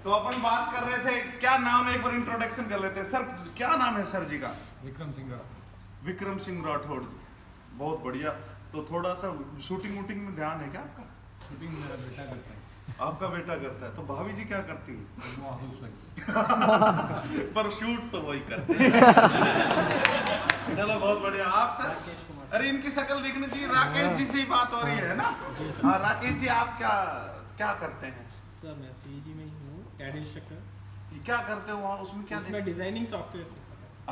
तो अपन बात कर रहे थे, क्या नाम है एक बार इंट्रोडक्शन कर लेते हैं सर, क्या नाम है सर जी का? विक्रम सिंह राठौड़। विक्रम सिंह राठौड़ जी, बहुत बढ़िया। तो थोड़ा सा शूटिंग वूटिंग में ध्यान है क्या आपका? शूटिंग मेरा बेटा करता है। आपका बेटा करता है, तो भाभी जी क्या करती है? वो हाउस वाइफ। पर शूट तो वही करते हैं। चलो बहुत बढ़िया। आप सर? अरे इनकी शक्ल देखनी चाहिए। राकेश जी से ही बात हो रही है ना? हाँ राकेश जी, आप क्या क्या करते हैं? सर मैं सीजी में ही हूँ, कैड इंस्ट्रक्टर। क्या करते हो वहाँ, उसमें क्या मैं डिजाइनिंग सॉफ्टवेयर से।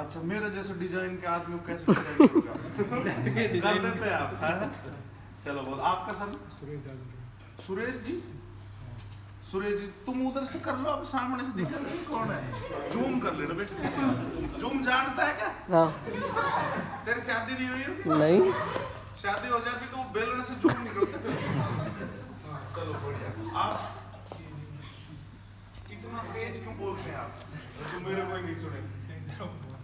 अच्छा, मेरे जैसे डिजाइन के आदमी को कैसे डिजाइन करूंगा? कर देते हैं आप, है ना? चलो बहुत। आपका सर? सुरेश जादू। सुरेश जी? सुरेश जी तुम उधर से कर लो, अब सामने से दिखा नहीं कौन है। जूम कर लेना बेटा। जूम जानता है क्या? हाँ। तेरी शादी नहीं हुई होगी? नहीं। शादी हो जाती तो वो बेलन से जूम निकलते। चलो बढ़िया। आप इतना तेज क्यों बोलते हैं आप? तो मेरे कोई नहीं सुने।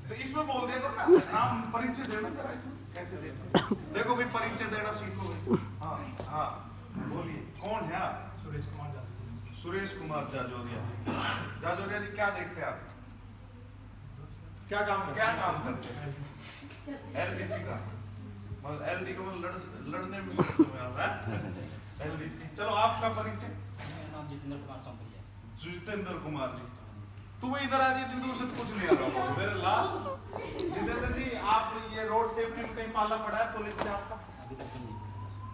तो इसमें बोल देगा ना, नाम परिचय देना जरा इसमें। कैसे देते? देखो भाई, परिचय देना सीखो। हाँ हाँ बोलिए, कौन है आप? सुरेश कुमार जादू। सुरेश कुमार जाजोरिया। जाजोरिया जी क्या देखते हैं आप? क्या काम क्या काम करते हैं? एलडीसी का मतलब एलडी को लड़ने में आप हैं? एलडीसी। चलो आपका परिचय? मेरा नाम जितेंद्र कुमार संपरिया। जितेंद्र कुमार जी। तू इधर आ जी, तू से कुछ नहीं आ रहा मेरे लाल। जितेंद्र जी, आप ये रोड सेफ्टी में कहीं पाला पड़ा है पुलिस से आपका? अभी तक तो नहीं।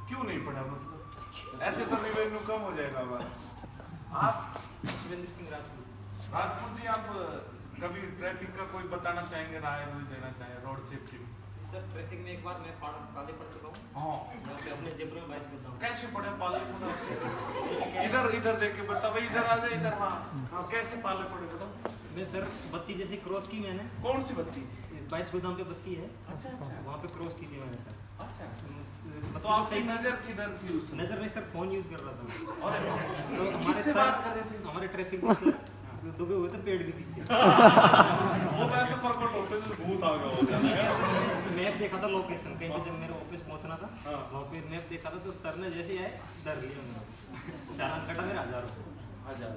क्यों नहीं पड़ा? मतलब ऐसे तो रिवेन्यू कम हो जाएगा हमारा। आप? शिवेंद्र सिंह राजपूत। राजपूत जी, आप कभी ट्रैफिक का कोई बताना चाहेंगे, राय देना चाहेंगे रोड सेफ्टी में? सर ट्रैफिक में एक बार मैं काले पड़ चुका हूँ। हाँ। यहाँ पे अपने जेबर में 22 करता हूँ। कैसे पड़े पाले? इधर इधर देख के बता भाई, इधर आ जाए इधर। हाँ हाँ, कैसे पाले पड़े बताओ। मैं सर बत्ती जैसे क्रॉस की मैंने। कौन सी बत्ती? 22 गोदाम पे बत्ती है। अच्छा अच्छा वहाँ पे क्रॉस की थी मैंने सर। अच्छा। मतलब तो आपकी नजर किधर थी उस समय? नजर में सर फोन यूज कर रहा था। अरे तो किससे बात कर रहे थे? हमारे ट्रैफिक में सर दबे हुए थे पेड़ के पीछे। वो तो ऐसे प्रकट होते हैं जैसे भूत आ गया होता है। मैप देखा था लोकेशन कहीं पे, जब मेरे ऑफिस पहुंचना था हाँ। वहाँ पे मैप देखा था, तो सर ने जैसे ही आए डर लिया मेरा। चालान कटा मेरा 1000 रुपये। 1000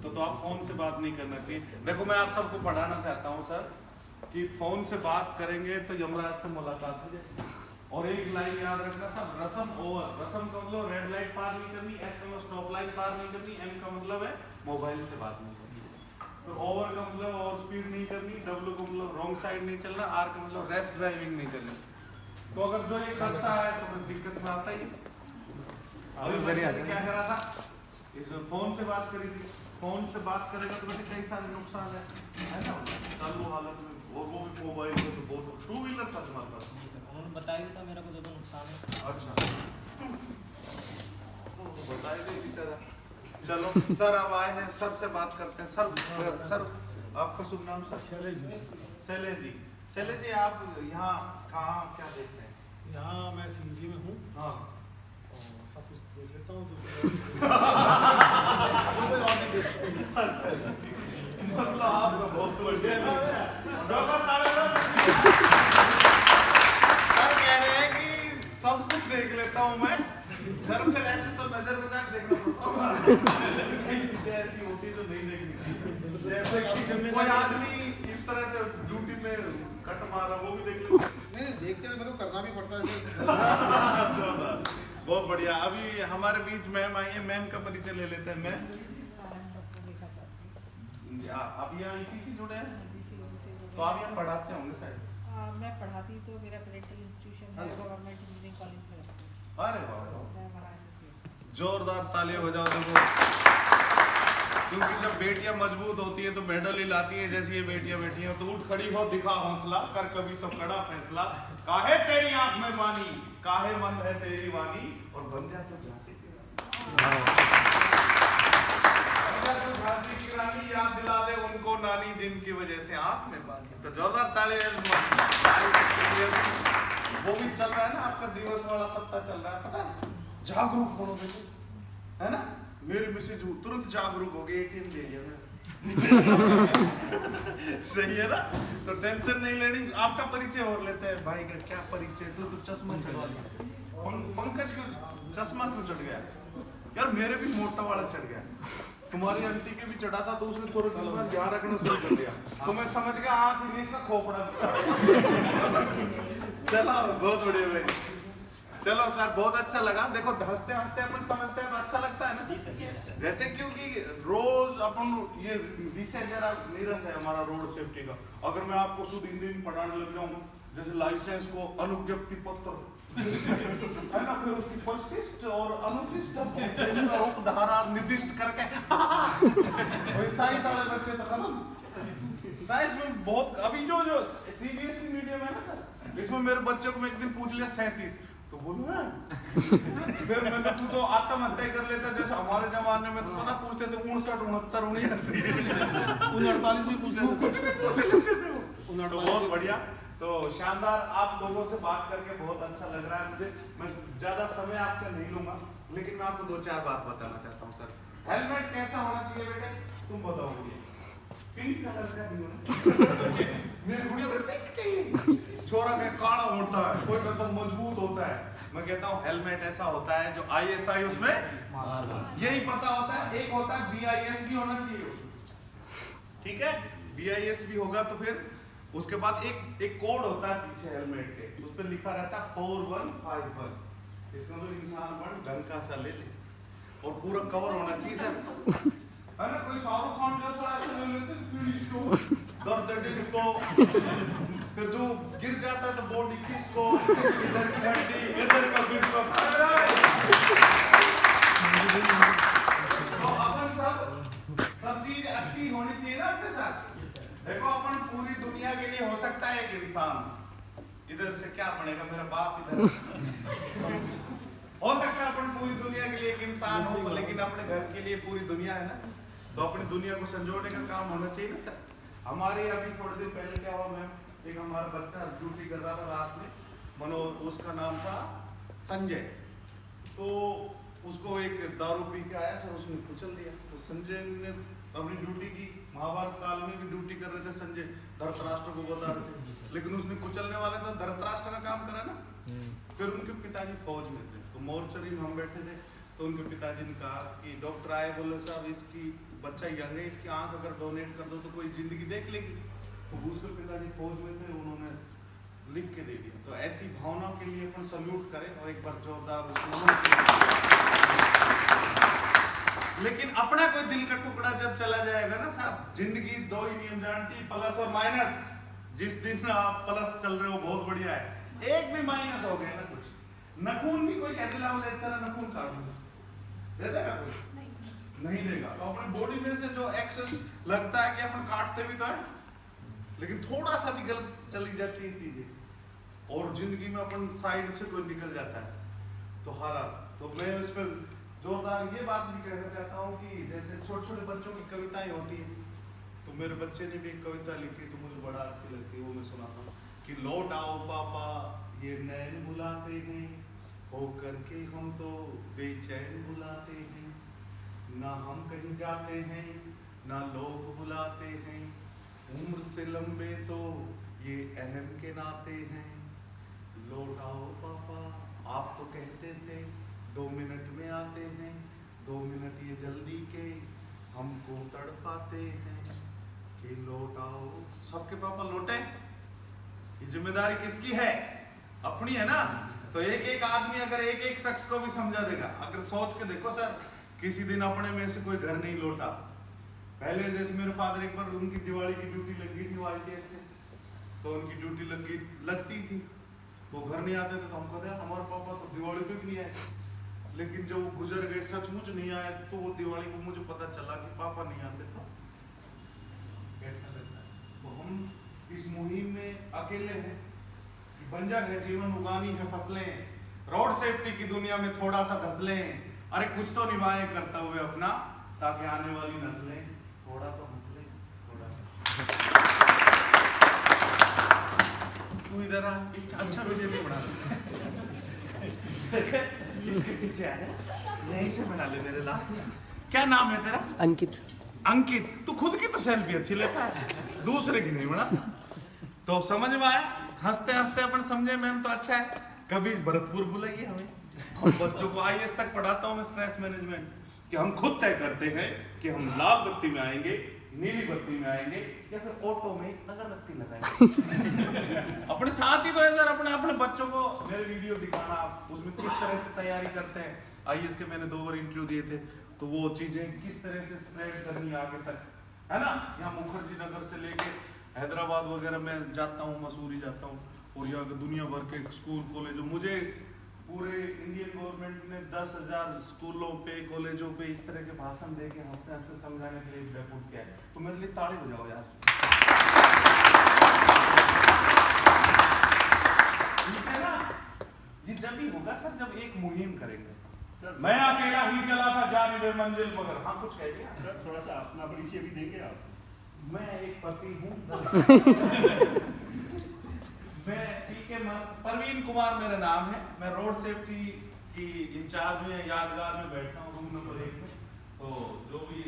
तो आप फोन से बात नहीं करना चाहिए। देखो मैं आप सबको पढ़ाना चाहता हूँ सर कि फोन से बात करेंगे तो यमराज से मुलाकात हो जाए। और एक लाइन याद रखना सब, रसम ओवर। रसम का मतलब रेड लाइट पार नहीं करनी, एस का मतलब स्टॉप लाइन पार नहीं करनी, एम का मतलब है मोबाइल से बात नहीं करनी। तो ओवर का मतलब ओवर स्पीड नहीं करनी, डब्ल्यू का मतलब रॉन्ग साइड नहीं चलना, आर का मतलब रेस ड्राइविंग नहीं करनी। तो अगर जो ये करता है तो फिर दिक्कत में आता ही। अभी बढ़िया क्या कर रहा था? इसमें फोन से बात करी थी। फोन से बात करेगा तो बेटे कई सारे नुकसान है ना चालू हालत में, और वो भी मोबाइल में तो बहुत। टू व्हीलर था तुम्हारे पास? उन्होंने बताया भी था मेरे को ज़्यादा नुकसान है। अच्छा बताएगा बेचारा। चलो सर अब आए हैं, सर से बात करते हैं। सर सर आपका शुभ नाम? सर शैलेश जी। शैलेश जी। शैलेश जी, आप यहाँ कहाँ क्या देखते हैं? यहाँ मैं सीजी में हूँ हाँ और सब कुछ देख लेता हूँ। मतलब आप बहुत बढ़िया सर कह रहे हैं कि सब कुछ देख लेता हूँ मैं। सर फिर ऐसे तो नजर बचा के देखना पड़ता है। कई चीजें ऐसी होती है जो नहीं देखनी चाहिए। जैसे कि कोई आदमी इस तरह से ड्यूटी में कट मारा, वो भी देख लेता है। नहीं देखते हैं, मेरे को करना भी पड़ता है। बहुत बढ़िया। अभी हमारे बीच मैम आई है, मैम का परिचय ले लेते हैं। मैम आप यहाँ इसी से जुड़े हैं, तो आप यहाँ पढ़ाते होंगे शायद? मैं पढ़ाती तो मेरा पेरेंटल इंस्टीट्यूशन है गवर्नमेंट इंजीनियरिंग कॉलेज में। अरे वाह, मैं वहाँ एसोसिएट। जोरदार तालियां बजाओ। देखो क्योंकि जब बेटियां मजबूत होती है तो मेडल ही लाती है। जैसी ये बेटियां बैठी हैं तो उठ खड़ी हो, दिखा हौसला, कर कभी तो कड़ा फैसला। काहे तेरी आंख में पानी, काहे मंद है तेरी वाणी, और बन जा तो झांसी की रानी। झांसी की रानी, याद दिला दे उनको नानी जिनकी वजह से आंख में पानी। तो जोरदार तालियां। वो भी चल रहा है ना आपका दिवस वाला सप्ताह चल रहा है, पता है? जागरूक बनो बेटे, है ना? मेरे मैसेज तुरंत जागरूक हो गए, एटीएम दे दिया मैंने। सही है ना? तो टेंशन नहीं लेनी। आपका परिचय और लेते हैं भाई का। क्या परिचय? तो चश्मा चढ़वा लिया। पंकज क्यों चश्मा क्यों चढ़ गया? यार मेरे भी मोटा वाला चढ़ गया। तुम्हारी आंटी के भी चढ़ा था तो उसने थोड़ा दिन बाद ध्यान रखना शुरू कर दिया, तो मैं समझ गया आँख नहीं इसका खोपड़ा। चलो बहुत बढ़िया भाई, चलो सर बहुत अच्छा लगा। देखो हंसते हंसते अपन समझते हैं तो अच्छा लगता है ना, जैसे क्योंकि रोज अपन ये विषय जरा नीरस है हमारा रोड सेफ्टी का। अगर मैं आपको शुद्ध हिंदी में पढ़ाने लग जाऊँ जैसे लाइसेंस को अनुज्ञप्ति पत्र है ना, फिर उसकी परिशिष्ट और अनुशिष्ट धारा निर्दिष्ट करके साइंस वाले बच्चे तो खत्म। साइंस में बहुत अभी जो सीबीएसई मीडियम है ना सर, इसमें मेरे बच्चे को मैं एक दिन पूछ लिया 37 तो बोलूँ ना फिर मैंने तू तो आत्महत्या कर लेता, जैसे हमारे जमाने में तो पता पूछते थे 59 69 48 भी पूछ लेते कुछ भी पूछ लेते थे। तो बहुत बढ़िया, तो शानदार, आप लोगों से बात करके बहुत अच्छा लग रहा है मुझे। मैं ज्यादा समय आपका नहीं लूंगा, लेकिन मैं आपको 2-4 बात बताना चाहता हूँ सर। हेलमेट कैसा होना चाहिए बेटे, तुम बताओ मुझे। पिंक कलर का नहीं होना मेरे गुड़िया को पिंक चाहिए, छोरा का काला होता है, कोई कहता है मजबूत होता है। मैं कहता हूँ हेलमेट ऐसा होता है जो ISI उसमें यही पता होता है। एक होता है BIS भी होना चाहिए, ठीक है, BIS भी होगा तो फिर उसके बाद एक कोड होता है पीछे हेलमेट के, उस पर लिखा रहता है 4151। इसमें तो इंसान बन ढंग का सा ले ले और पूरा कवर होना चाहिए सर, है ना। कोई शाहरुख खान जैसा ऐसे ले लेते दर्द डिस्को, फिर जो गिर जाता है तो बॉडी किसको, इधर की हड्डी इधर का किसको। तो अपन सब चीज अच्छी होनी चाहिए ना अपने साथ। देखो अपन पूरी दुनिया के लिए हो सकता है एक इंसान, इधर से क्या बनेगा मेरा बाप इधर हो सकता है अपन पूरी दुनिया के लिए एक इंसान हो, लेकिन अपने घर के लिए पूरी दुनिया है ना, तो अपनी दुनिया को संजोने का काम होना चाहिए ना सर। हमारे अभी थोड़े दिन पहले क्या हुआ मैम, एक हमारा बच्चा ड्यूटी कर रहा था रात में, उसका नाम था संजय, तो उसको एक दारू पी के आया सर, उसने कुचल दिया। तो संजय ने अपनी ड्यूटी की, महाभारत काल में भी ड्यूटी कर रहे थे संजय, धृतराष्ट्र को बता रहे थे, लेकिन उसने कुचलने वाले तो धृतराष्ट्र का काम करा ना। फिर उनके पिताजी फौज में थे, तो मोर्चरी में हम बैठे थे, तो उनके पिताजी ने कहा कि डॉक्टर आए, बोले साहब इसकी बच्चा यंग है, इसकी आंख अगर डोनेट कर दो तो कोई जिंदगी देख लेगी। तो दूसरे पिताजी फौज में थे, उन्होंने लिख के दे दिया। तो ऐसी भावना के लिए अपन सल्यूट करें और एक बार जोरदार। लेकिन अपना कोई दिल का टुकड़ा जब चला जाएगा ना साहब, जिंदगी 2 ही नियम जानती है, प्लस और माइनस। जिस दिन आप प्लस चल रहे हो बहुत बढ़िया है, एक भी माइनस हो गया ना कुछ, नखून भी कोई कहते ला लेता है नखून काट दे देगा कोई नहीं देगा। तो अपने बॉडी में से जो एक्सेस लगता है कि अपन काटते भी तो है, लेकिन थोड़ा सा भी गलत चली जाती है चीजें और जिंदगी में अपन साइड से कोई निकल जाता है तो हारा। तो मैं उसमें जोरदार ये बात भी कहना चाहता हूँ कि जैसे छोटे छोटे बच्चों की कविताएं होती हैं, तो मेरे बच्चे ने भी एक कविता लिखी तो मुझे बड़ा अच्छी लगती है, वो मैं सुनाता हूँ कि लौट आओ पापा ये नैन बुलाते हैं, होकर के हम तो बेचैन बुलाते हैं, ना हम कहीं जाते हैं ना लोग बुलाते हैं, उम्र से लंबे तो ये अहम के नाते हैं। लौट आओ पापा आप तो कहते थे 2 मिनट में आते हैं, 2 मिनट ये जल्दी के हमको तड़पाते हैं कि लौट आओ। सबके पापा लौटे, ये जिम्मेदारी किसकी है? अपनी है ना। तो एक एक आदमी अगर एक एक शख्स को भी समझा देगा, अगर सोच के देखो सर, किसी दिन अपने में से कोई घर नहीं लौटा। पहले जैसे मेरे फादर एक बार उनकी दिवाली की ड्यूटी लग गई थी ITS से, तो उनकी ड्यूटी लगती थी तो घर नहीं आते थे, तो हम कहते हमारे पापा तो दिवाली पे भी नहीं आए। लेकिन जब वो गुजर गए, सचमुच नहीं आए, तो वो दिवाली को मुझे पता चला कि पापा नहीं आते, तो कैसा लगता है। तो हम इस मुहिम में अकेले हैं कि बंजर है जीवन, उगानी है फसलें, रोड सेफ्टी की दुनिया में थोड़ा सा धसलें, अरे कुछ तो निभाए करता हुए अपना, ताकि आने वाली नस्लें थोड़ा तो हंसलें। थोड़ा तू इधर आ, अच्छा वीडियो भी बना इसके पीछे आ जा, यहीं से बना ले मेरे लाल। क्या नाम है तेरा? अंकित। अंकित, तू खुद की तो सेल्फी अच्छी लेता है, दूसरे की नहीं बना। तो समझ में आया, हंसते हंसते अपन समझे मैम तो अच्छा है। कभी भरतपुर बुलाइए हमें, और बच्चों को IAS तक पढ़ाता हूँ मैं, स्ट्रेस मैनेजमेंट। कि हम खुद तय करते हैं कि हम लाल बत्ती में आएंगे, नीली बत्ती में आएंगे या फिर ऑटो में अगरबत्ती लगाएंगे। अपने साथ ही तो है सर, अपने बच्चों को मेरे वीडियो दिखाना, उसमें किस तरह से तैयारी करते हैं। आईएएस के मैंने 2 बार इंटरव्यू दिए थे, तो वो चीजें किस तरह से स्प्रेड करनी आगे तक, है ना। यहाँ मुखर्जी नगर से लेके हैदराबाद वगैरह में जाता हूँ, मसूरी जाता हूँ, और यहाँ दुनिया भर के स्कूल कॉलेज, मुझे पूरे इंडियन गवर्नमेंट ने 10,000 स्कूलों पे, कॉलेजों पे इस तरह के भाषण दे के हंसते हंसते समझाने के लिए रिपोर्ट किया है। तो मेरे लिए ताली बजाओ यार। ठीक है ना, ये जब ही होगा सर जब एक मुहिम करेंगे। मैं अकेला ही चला था जानिबे मंजिल मगर, हाँ कुछ कह दिया सर, थोड़ा सा अपना परिचय भी देंगे आप? मैं एक पति हूँ। मैं पीके मस्त, परवीन कुमार मेरा नाम है। मैं रोड सेफ्टी की इंचार्ज में यादगार में बैठता हूँ, रूम नंबर 1 में। तो जो भी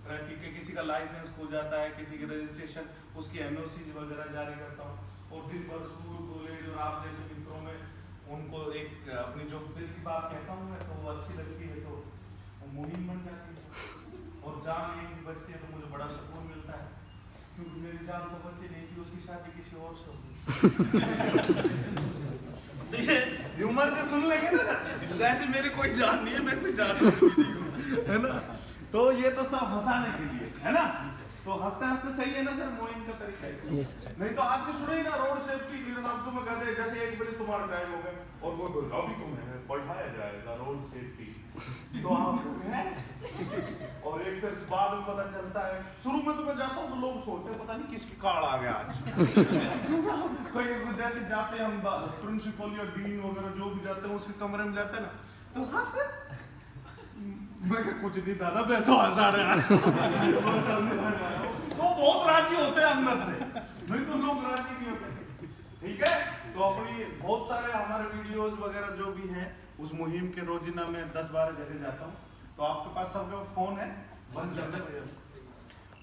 ट्रैफिक के किसी का लाइसेंस खो जाता है, किसी की रजिस्ट्रेशन, उसकी एनओसी वगैरह जारी करता हूँ। और दिन भर स्कूल कॉलेज और आप जैसे मित्रों में उनको एक अपनी जो दिल की बात कहता हूँ मैं, तो वो अच्छी लगती है तो वो मुहिम बन जाती है। और जान एक भी बचती है तो मुझे बड़ा सुकून मिलता है, क्योंकि मेरी जान तो बच्ची नहीं थी, उसकी शादी किसी और से होगी। तो ये ह्यूमर से सुन लेंगे ना, जैसे मेरी कोई जान नहीं है, मैं कोई जान नहीं हूँ, है ना। तो ये तो सब हंसाने के लिए है ना, तो हंसते हंसते सही है ना सर, मोइन का तरीका है। नहीं तो आज भी सुने ना रोड सेफ्टी अब तुम्हें कहते हैं जैसे 1 बजे तुम्हारा टाइम हो गया और वो अभी तुम्हें पढ़ाया जाएगा रोड सेफ्टी, तो आप हैं और एक फिर बाद में पता चलता है, शुरू में तो मैं जाता हूँ तो लोग सोचते हैं पता नहीं किसकी कार्ड आ गया आज। कोई जैसे जाते हैं हम प्रिंसिपल या डीन वगैरह जो भी जाते हैं उसके कमरे में जाते हैं ना, तो हाँ सर मैं कुछ नहीं दादा, मैं तो हंसा रहा तो बहुत राजी होते हैं अंदर से, नहीं तो लोग राजी नहीं होते। ठीक है, तो अपनी बहुत सारे हमारे वीडियोस वगैरह जो भी हैं उस मुहिम के रोजिना में 10-12 जगह जाता हूँ। तो आपके पास सबका फोन है? बंद कर दे भैया।